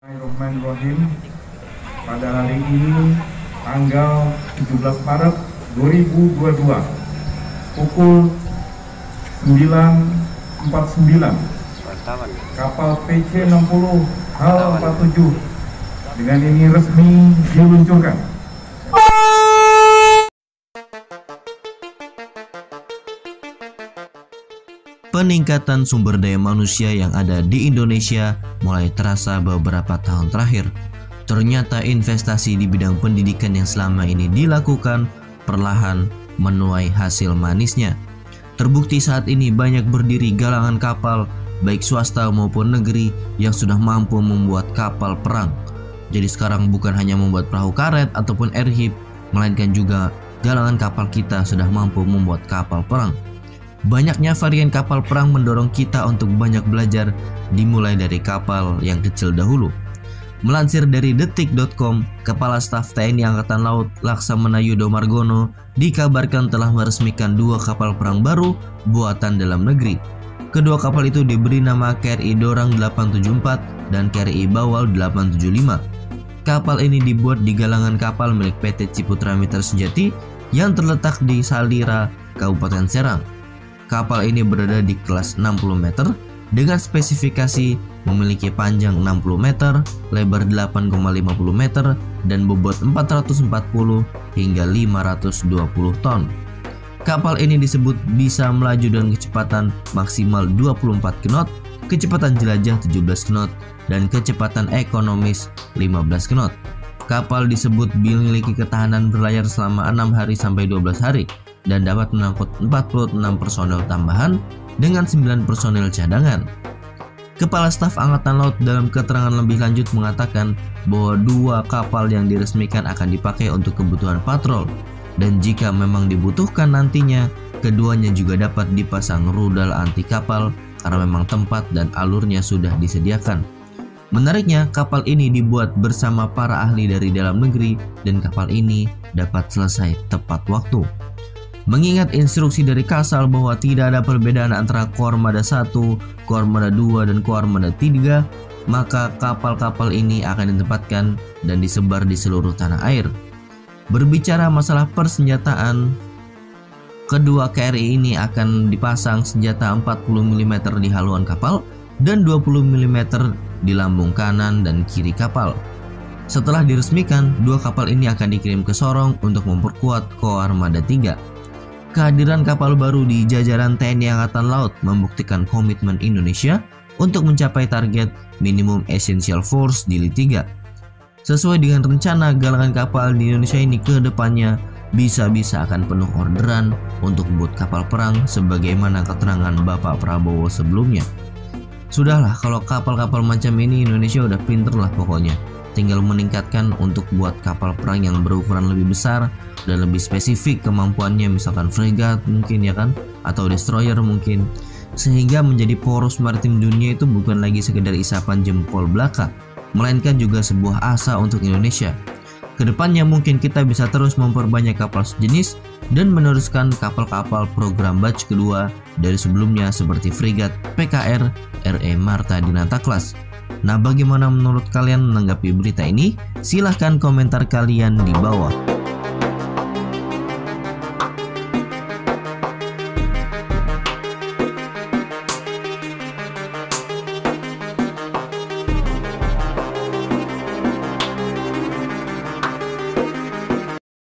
Bismillahirrahmanirrahim. Pada hari ini tanggal 17 Maret 2022 pukul 9.49 kapal PC-60 HAL 47 dengan ini resmi diluncurkan. Peningkatan sumber daya manusia yang ada di Indonesia mulai terasa beberapa tahun terakhir. Ternyata investasi di bidang pendidikan yang selama ini dilakukan perlahan menuai hasil manisnya. Terbukti saat ini banyak berdiri galangan kapal, baik swasta maupun negeri, yang sudah mampu membuat kapal perang. Jadi sekarang bukan hanya membuat perahu karet ataupun airship, melainkan juga galangan kapal kita sudah mampu membuat kapal perang. Banyaknya varian kapal perang mendorong kita untuk banyak belajar, dimulai dari kapal yang kecil dahulu. Melansir dari detik.com, Kepala Staf TNI Angkatan Laut Laksamana Yudo Margono dikabarkan telah meresmikan 2 kapal perang baru buatan dalam negeri. Kedua kapal itu diberi nama KRI Dorang 874 dan KRI Bawal 875. Kapal ini dibuat di galangan kapal milik PT Ciputra Mitra Sejati yang terletak di Salira, Kabupaten Serang. Kapal ini berada di kelas 60 meter dengan spesifikasi memiliki panjang 60 meter, lebar 8,50 meter, dan bobot 440 hingga 520 ton. Kapal ini disebut bisa melaju dengan kecepatan maksimal 24 knot, kecepatan jelajah 17 knot, dan kecepatan ekonomis 15 knot. Kapal disebut memiliki ketahanan berlayar selama 6 hari sampai 12 hari dan dapat mengangkut 46 personel tambahan dengan 9 personel cadangan. Kepala Staf Angkatan Laut dalam keterangan lebih lanjut mengatakan bahwa 2 kapal yang diresmikan akan dipakai untuk kebutuhan patrol, dan jika memang dibutuhkan nantinya, keduanya juga dapat dipasang rudal anti kapal karena memang tempat dan alurnya sudah disediakan. Menariknya, kapal ini dibuat bersama para ahli dari dalam negeri dan kapal ini dapat selesai tepat waktu. Mengingat instruksi dari Kasal bahwa tidak ada perbedaan antara Koarmada 1, Koarmada 2, dan Koarmada 3, maka kapal-kapal ini akan ditempatkan dan disebar di seluruh tanah air. Berbicara masalah persenjataan, kedua KRI ini akan dipasang senjata 40 mm di haluan kapal dan 20 mm di lambung kanan dan kiri kapal. Setelah diresmikan, 2 kapal ini akan dikirim ke Sorong untuk memperkuat Koarmada 3. Kehadiran kapal baru di jajaran TNI Angkatan Laut membuktikan komitmen Indonesia untuk mencapai target minimum essential force di Lit 3. Sesuai dengan rencana, galangan kapal di Indonesia ini ke depannya bisa-bisa akan penuh orderan untuk membuat kapal perang sebagaimana keterangan Bapak Prabowo sebelumnya. Sudahlah, kalau kapal-kapal macam ini Indonesia udah pinter lah pokoknya. Tinggal meningkatkan untuk buat kapal perang yang berukuran lebih besar dan lebih spesifik kemampuannya, misalkan fregat mungkin ya kan, atau destroyer mungkin, sehingga menjadi poros maritim dunia itu bukan lagi sekedar isapan jempol belaka, melainkan juga sebuah asa untuk Indonesia. Kedepannya mungkin kita bisa terus memperbanyak kapal sejenis dan meneruskan kapal-kapal program batch kedua dari sebelumnya seperti fregat PKR RE Marta Dinata Class. Nah, bagaimana menurut kalian menanggapi berita ini? Silahkan komentar kalian di bawah.